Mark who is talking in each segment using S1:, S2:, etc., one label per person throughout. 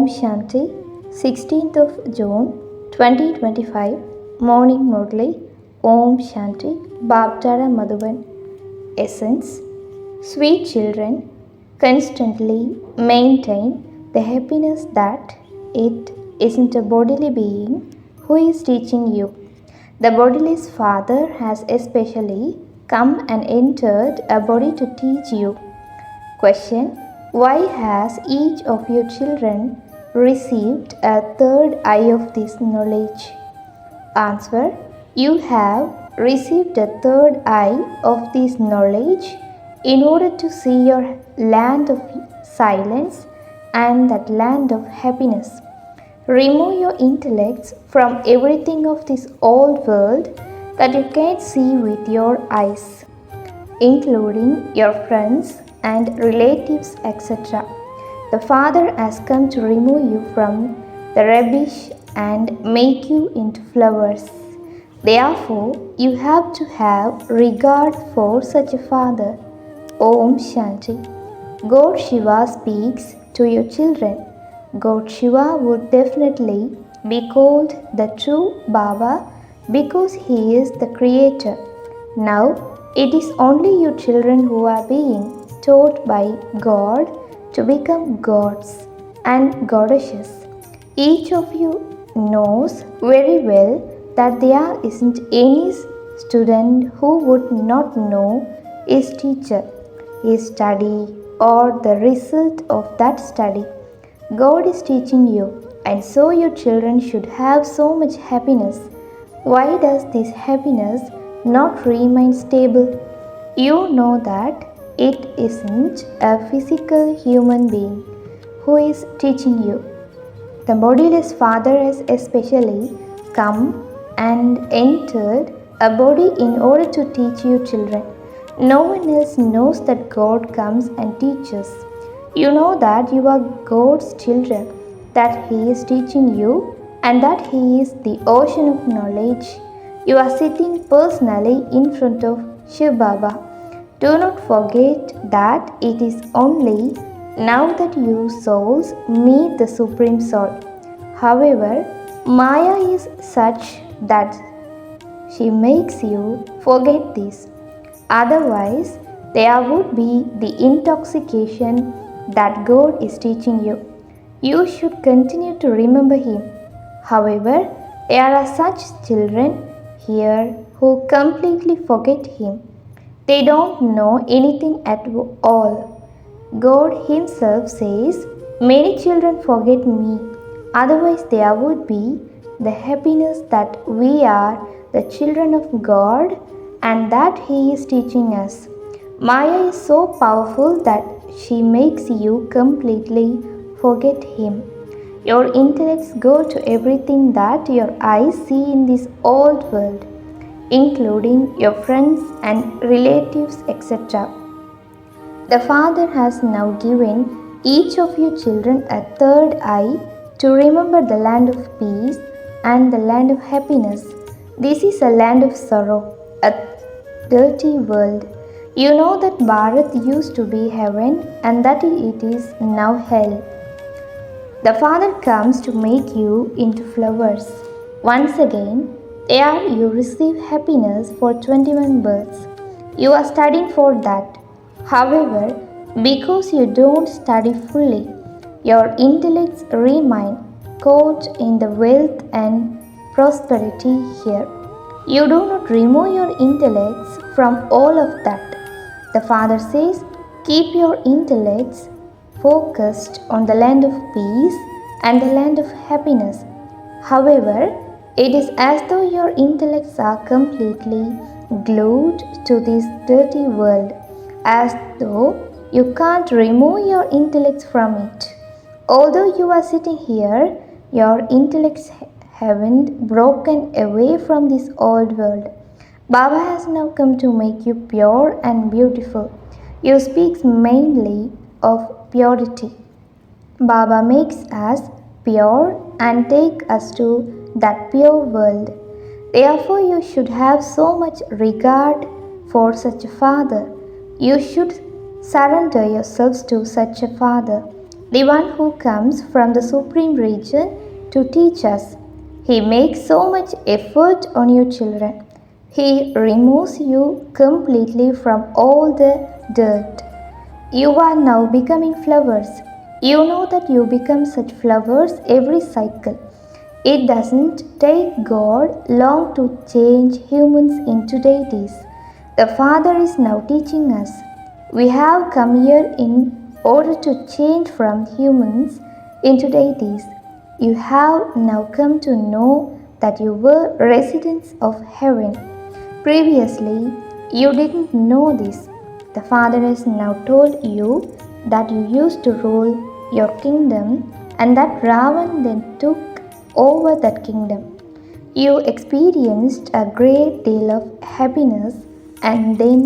S1: Om Shanti, 16th of June 2025, Morning Murli, Om Shanti, Baptara Madhuban. Essence: Sweet children, constantly maintain the happiness that it isn't a bodily being who is teaching you. The bodiless Father has especially come and entered a body to teach you. Question: Why has each of your children received a third eye of this knowledge? Answer: You have received a third eye of this knowledge in order to see your land of silence and that land of happiness. Remove your intellects from everything of this old world that you can't see with your eyes, including your friends and relatives, etc. The Father has come to remove you from the rubbish and make you into flowers. Therefore, you have to have regard for such a Father. Om Shanti. God Shiva speaks to your children. God Shiva would definitely be called the true Baba because he is the creator. Now, it is only you children who are being taught by God to become gods and goddesses. Each of you knows very well that there isn't any student who would not know his teacher, his study, or the result of that study. God is teaching you, and so your children should have so much happiness. Why does this happiness not remain stable? You know that it isn't a physical human being who is teaching you. The bodiless Father has especially come and entered a body in order to teach you children. No one else knows that God comes and teaches. You know that you are God's children, that He is teaching you, and that He is the ocean of knowledge. You are sitting personally in front of Shiv Baba. Do not forget that it is only now that you souls meet the Supreme Soul. However, Maya is such that she makes you forget this. Otherwise, there would be the intoxication that God is teaching you. You should continue to remember Him. However, there are such children here who completely forget Him. They don't know anything at all. God Himself says, Many children forget me, otherwise there would be the happiness that we are the children of God and that He is teaching us. Maya is so powerful that she makes you completely forget Him. Your intellects go to everything that your eyes see in this old world, including your friends and relatives, etc. The Father has now given each of you children a third eye to remember the land of peace and the land of happiness. This is a land of sorrow, a dirty world. You know that Bharat used to be heaven and that it is now hell. The Father comes to make you into flowers. Once again, there you receive happiness for 21 births. You are studying for that. However, because you don't study fully, your intellects remain caught in the wealth and prosperity here. You do not remove your intellects from all of that. The Father says, keep your intellects focused on the land of peace and the land of happiness. However, it is as though your intellects are completely glued to this dirty world, as though you can't remove your intellects from it. Although you are sitting here, your intellects haven't broken away from this old world. Baba has now come to make you pure and beautiful. You speak mainly of purity. Baba makes us pure and take us to that pure world. Therefore, you should have so much regard for such a Father. You should surrender yourselves to such a Father. the one who comes from the supreme region to teach us. He makes so much effort on you children. He removes you completely from all the dirt. You are now becoming flowers. You know that you become such flowers every cycle. It doesn't take God long to change humans into deities. The Father is now teaching us. We have come here in order to change from humans into deities. You have now come to know that you were residents of heaven. Previously, you didn't know this. The Father has now told you that you used to rule your kingdom and that Ravan then took over that kingdom. You experienced a great deal of happiness and then,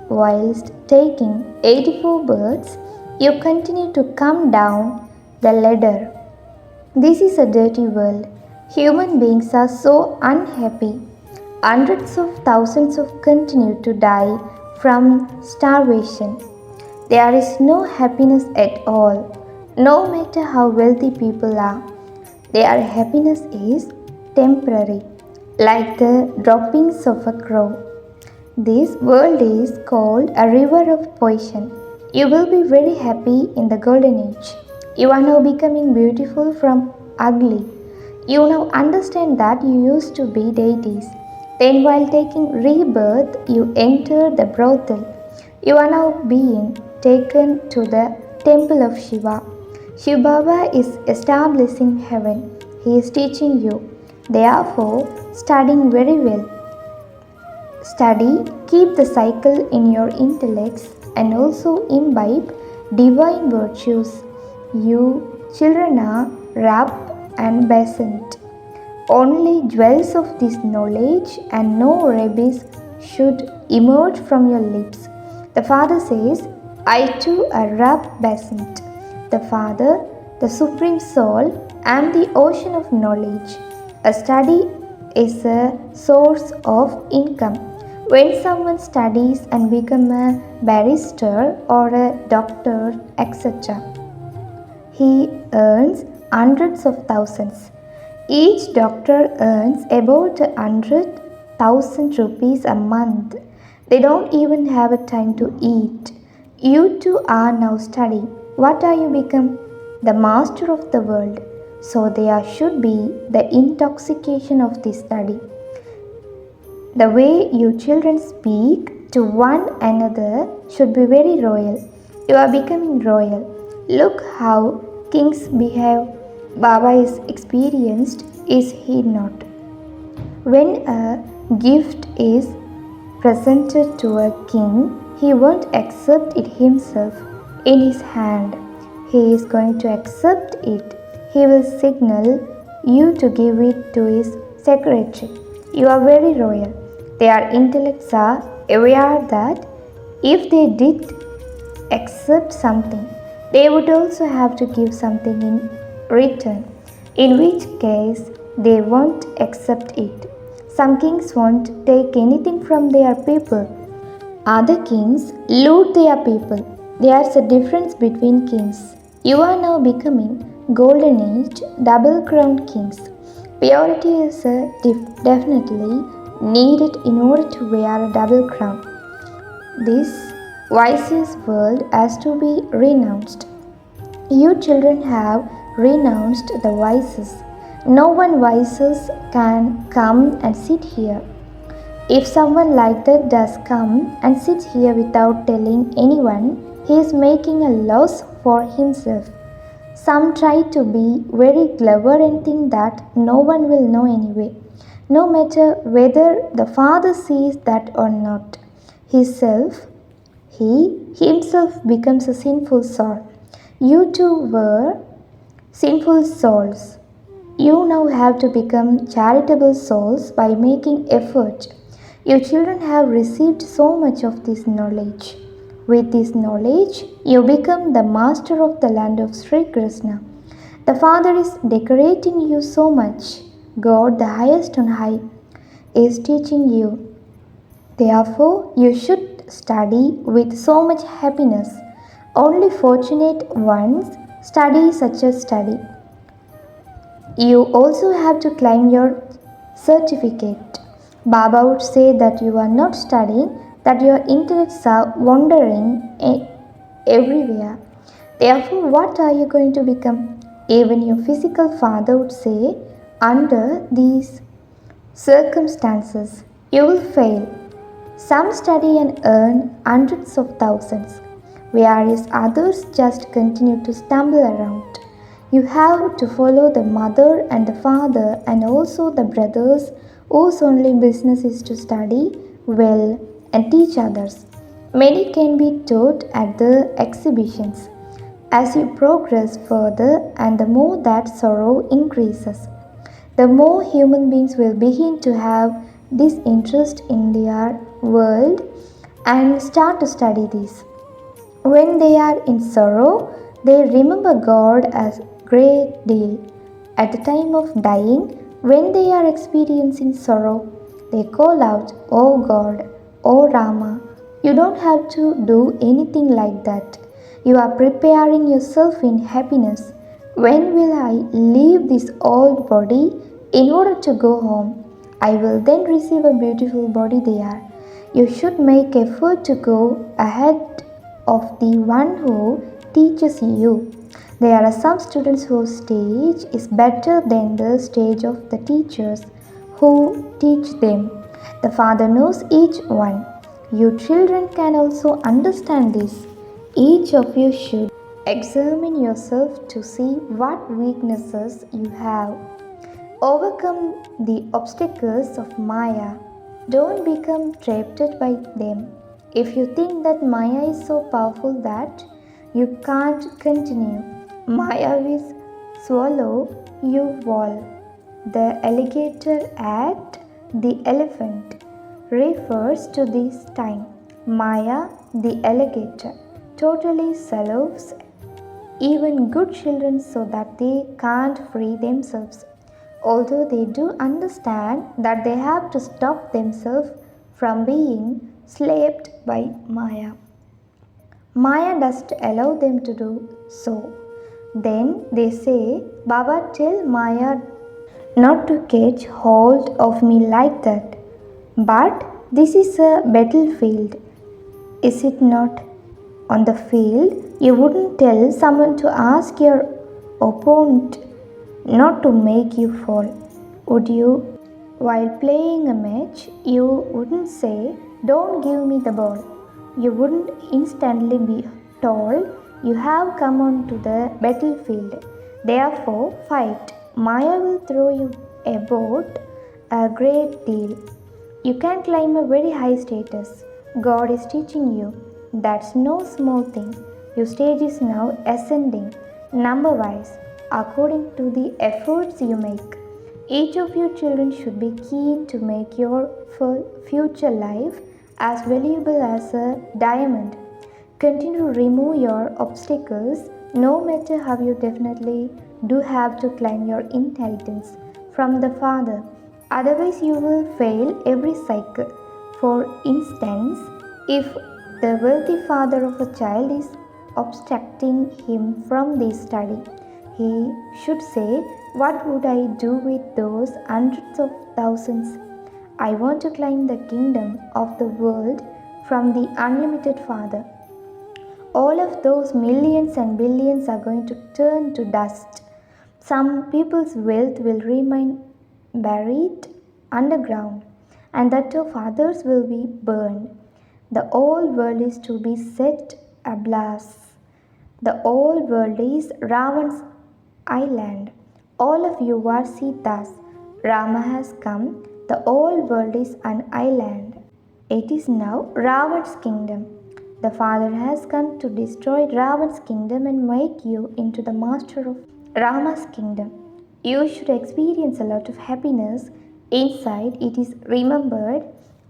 S1: whilst taking 84 births, you continue to come down the ladder. This is a dirty world. Human beings are so unhappy. Hundreds of thousands of continue to die from starvation. There is no happiness at all, no matter how wealthy people are. Their happiness is temporary, like the droppings of a crow. This world is called a river of poison. You will be very happy in the golden age. You are now becoming beautiful from ugly. You now understand that you used to be deities. Then, while taking rebirth, you enter the brothel. You are now being taken to the temple of Shiva. Shiva Baba is establishing heaven. He is teaching you. Therefore, studying very well. Study, keep the cycle in your intellects and also imbibe divine virtues. You children are rapt and basant. Only jewels of this knowledge and no rabbis should emerge from your lips. The Father says, I too am rapt basant. The Father, the Supreme Soul, am the ocean of knowledge. A study is a source of income. When someone studies and becomes a barrister or a doctor, etc., he earns hundreds of thousands. Each doctor earns about 100,000 rupees a month. They don't even have a time to eat. You too are now studying. What are you become? The master of the world. So there should be the intoxication of this study. The way you children speak to one another should be very royal. You are becoming royal. Look how kings behave. Baba is experienced, is he not? When a gift is presented to a king, he won't accept it himself in his hand. He is going to accept it. He will signal you to give it to his secretary. You are very royal. Their intellects are aware that if they did accept something, they would also have to give something in return, in which case they won't accept it. Some kings won't take anything from their people. Other kings loot their people. There's a difference between kings. You are now becoming golden aged, double crowned kings. Purity is definitely needed in order to wear a double crown. This vicious world has to be renounced. You children have renounced the vices. No one vices can come and sit here. If someone like that does come and sit here without telling anyone, he is making a loss for himself. Some try to be very clever and think that no one will know anyway, no matter whether the Father sees that or not. He himself becomes a sinful soul. You too were sinful souls. You now have to become charitable souls by making effort. You children have received so much of this knowledge. With this knowledge, you become the master of the land of Sri Krishna. The Father is decorating you so much. God, the highest on high, is teaching you. Therefore, you should study with so much happiness. Only fortunate ones Study such as study. You also have to claim your certificate. Baba would say that you are not studying, that your intellects are wandering everywhere. Therefore, what are you going to become? Even your physical father would say, under these circumstances, you will fail. Some study and earn hundreds of thousands, whereas others just continue to stumble around. You have to follow the mother and the father and also the brothers whose only business is to study well and teach others. Many can be taught at the exhibitions. As you progress further and the more that sorrow increases, the more human beings will begin to have this interest in their world and start to study this. When they are in sorrow, they remember God as great deal. At the time of dying, when they are experiencing sorrow, they call out, "Oh God, oh Rama." You don't have to do anything like that. You are preparing yourself in happiness. When will I leave this old body in order to go home? I will then receive a beautiful body there. You should make effort to go ahead of the one who teaches you. There are some students whose stage is better than the stage of the teachers who teach them. The Father knows each one. You children can also understand this. Each of you should examine yourself to see what weaknesses you have. Overcome the obstacles of Maya. Don't become trapped by them. If you think that Maya is so powerful that you can't continue, Maya will swallow you whole. The alligator ate the elephant refers to this time. Maya, the alligator, totally swallows even good children so that they can't free themselves. Although they do understand that they have to stop themselves from being slapped by Maya. Maya doesn't allow them to do so. Then they say, Baba, tell Maya not to catch hold of me like that. But this is a battlefield, is it not? On the field, you wouldn't tell someone to ask your opponent not to make you fall, would you? While playing a match, you wouldn't say, don't give me the ball. You wouldn't instantly be told, you have come onto the battlefield. Therefore, fight. Maya will throw you about a great deal. You can climb a very high status. God is teaching you. That's no small thing. Your stage is now ascending, number wise, according to the efforts you make. Each of you children should be keen to make your future life as valuable as a diamond. Continue to remove your obstacles, no matter how you definitely do have to climb your inheritance from the Father. Otherwise, you will fail every cycle. For instance, if the wealthy father of a child is obstructing him from this study, he should say, what would I do with those hundreds of thousands? I want to climb the kingdom of the world from the unlimited Father. All of those millions and billions are going to turn to dust. Some people's wealth will remain buried underground, and that of others will be burned. The old world is to be set ablaze. The old world is Ravan's island. All of you are Sitas. Rama has come. The old world is an island. It is now Ravan's kingdom. The Father has come to destroy Ravan's kingdom and make you into the master of Rama's kingdom. You should experience a lot of happiness inside. It is remembered.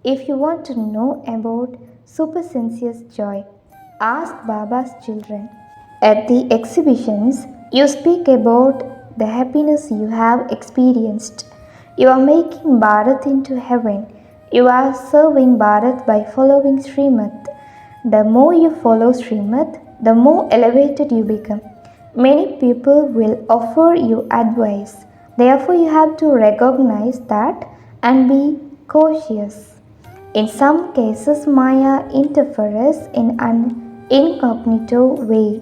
S1: If you want to know about supersensuous joy, ask Baba's children. At the exhibitions, you speak about the happiness you have experienced. You are making Bharat into heaven. You are serving Bharat by following Srimad. The more you follow Srimad, the more elevated you become. Many people will offer you advice. Therefore, you have to recognize that and be cautious. In some cases, Maya interferes in an incognito way.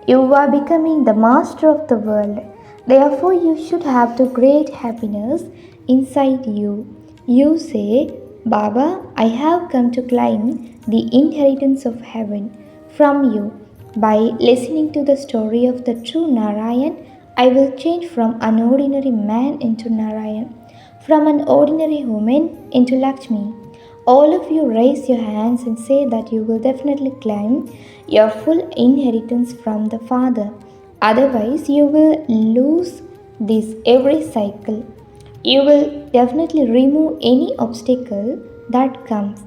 S1: You are becoming the master of the world. Therefore, you should have the great happiness inside you. You say, Baba, I have come to claim the inheritance of heaven from you. By listening to the story of the true Narayan, I will change from an ordinary man into Narayan, from an ordinary woman into Lakshmi. All of you raise your hands and say that you will definitely claim your full inheritance from the Father. Otherwise, you will lose this every cycle. You will definitely remove any obstacle that comes.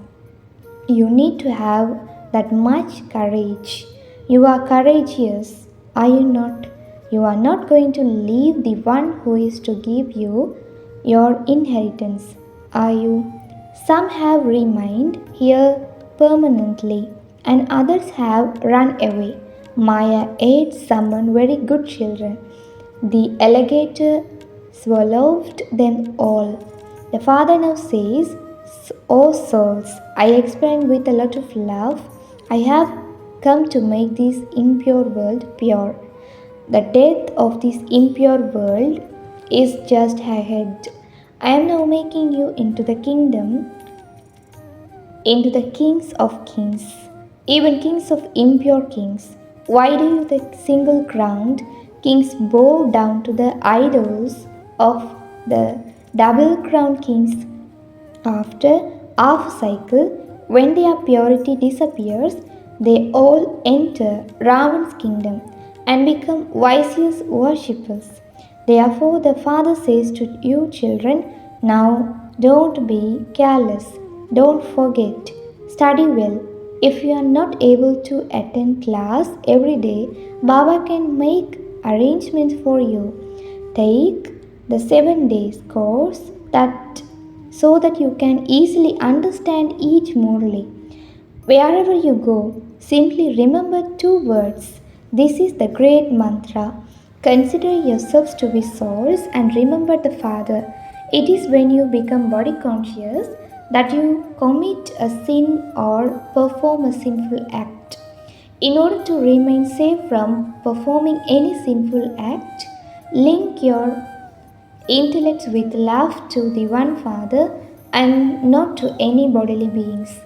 S1: You need to have that much courage. You are courageous, are you not? You are not going to leave the one who is to give you your inheritance, are you? Some have remained here permanently, and others have run away. Maya ate some very good children. The alligator swallowed them all. The father now says, O souls, I explain with a lot of love, I have come to make this impure world pure. The death of this impure world is just ahead. I am now making you into the kings of kings, even kings of impure kings. Why do you, the single crowned kings, bow down to the idols of the double crowned kings? After half a cycle, when their purity disappears, they all enter Ravan's kingdom and become vicious worshippers. Therefore, the father says to you, children, now don't be careless, don't forget, study well. If you are not able to attend class every day, Baba can make arrangements for you. Take the 7 days course that so that you can easily understand each Murli. Wherever you go, simply remember two words. This is the great mantra. Consider yourselves to be souls and remember the Father. It is when you become body conscious that you commit a sin or perform a sinful act. In order to remain safe from performing any sinful act, link your intellects with love to the one Father and not to any bodily beings.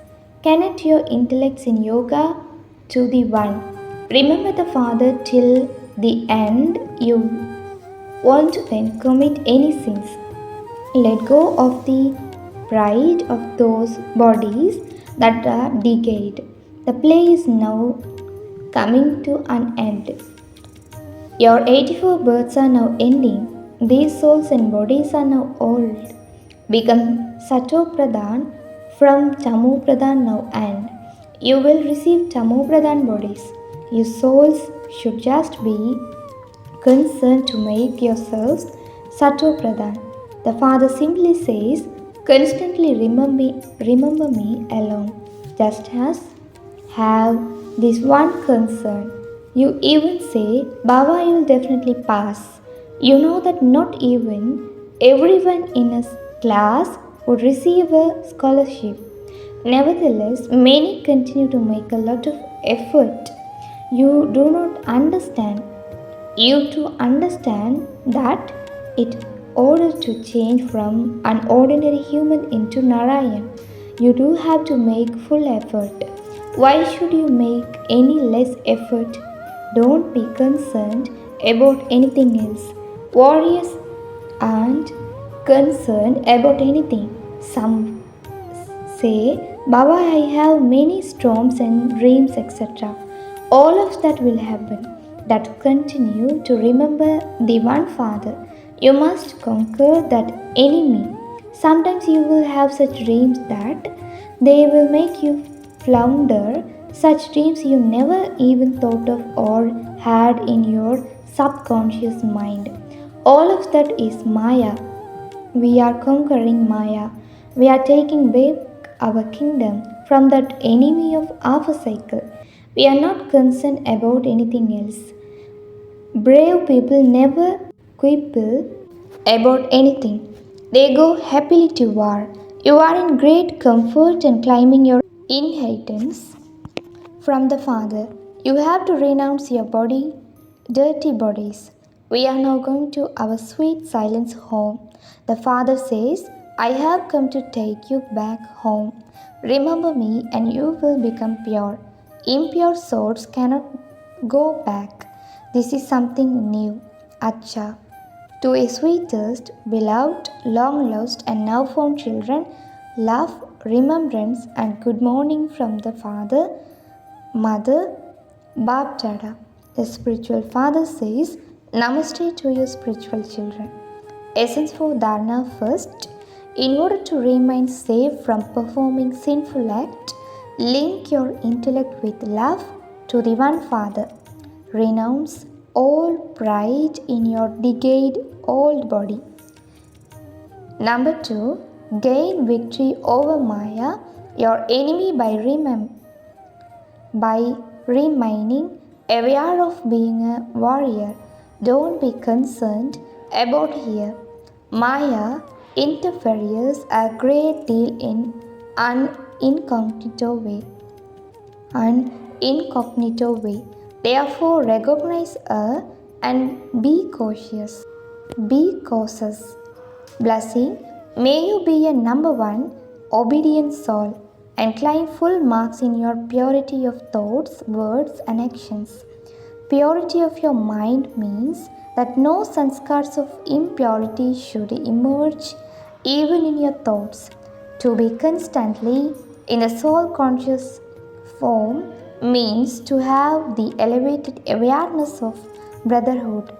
S1: Connect your intellects in yoga to the one. Remember the Father till the end. You want to then commit any sins. Let go of the pride of those bodies that are decayed. The play is now coming to an end. Your 84 births are now ending. These souls and bodies are now old. Become Sato Pradhan from Tamo Pradhan now, and you will receive Tamo Pradhan bodies. You souls should just be concerned to make yourselves Sato Pradhan. The Father simply says, constantly remember me alone, just as have this one concern. You even say, Baba, I will definitely pass. You know that not even everyone in a class would receive a scholarship. Nevertheless, many continue to make a lot of effort. You do not understand. You to understand that in order to change from an ordinary human into Narayan, you do have to make full effort. Why should you make any less effort? Don't be concerned about anything else. Warriors aren't concerned about anything. Some say, Baba, I have many storms and dreams, etc. All of that will happen. That continue to remember the one Father. You must conquer that enemy. Sometimes you will have such dreams that they will make you flounder, such dreams you never even thought of or had in your subconscious mind. All of that is Maya. We are conquering Maya. We are taking back our kingdom from that enemy of our cycle. We are not concerned about anything else. Brave people never quibble about anything. They go happily to war. You are in great comfort and claiming your inheritance from the Father. You have to renounce your dirty bodies. We are now going to our sweet silence home. The Father says, I have come to take you back home. Remember me and you will become pure. Impure souls cannot go back. This is something new. Acha. To a sweetest, beloved, long lost, and now found children, love, remembrance, and good morning from the Father, Mother, Baptada. The spiritual father says, Namaste to your spiritual children. Essence for Dharana first. In order to remain safe from performing sinful act, link your intellect with love to the one Father. Renounce all pride in your decayed old body. Number 2. Gain victory over Maya, your enemy, by remaining aware of being a warrior. Don't be concerned about here. Maya interferes a great deal in an incognito way. Therefore, recognize her and be cautious. Be cautious. Blessing, may you be a number one obedient soul and claim full marks in your purity of thoughts, words, and actions. Purity of your mind means that no sanskars of impurity should emerge even in your thoughts. To be constantly in a soul conscious form means to have the elevated awareness of brotherhood.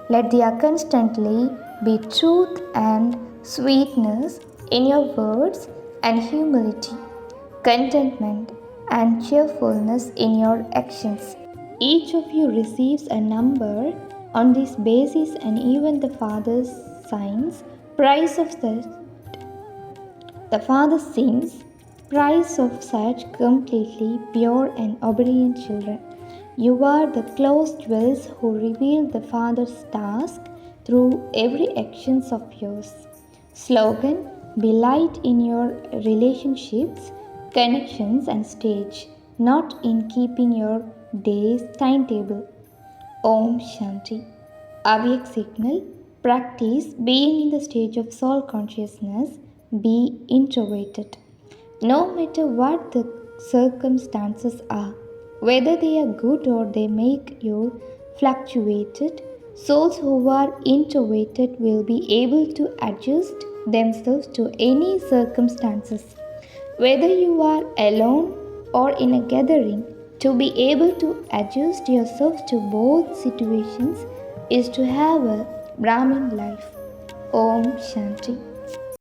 S1: Let there constantly be truth and sweetness in your words and humility, contentment and cheerfulness in your actions. Each of you receives a number on this basis, and even the Father signs price of the Father sings price of such completely pure and obedient children. You are the closed wells who reveal the Father's task through every actions of yours. Slogan: Be light in your relationships, connections and stage, not in keeping your day's timetable. Om Shanti. Avyak signal: Practice being in the stage of soul consciousness. Be introverted. No matter what the circumstances are, whether they are good or they make you fluctuated, souls who are introverted will be able to adjust themselves to any circumstances. Whether you are alone or in a gathering, to be able to adjust yourself to both situations is to have a Brahmin life. Om Shanti.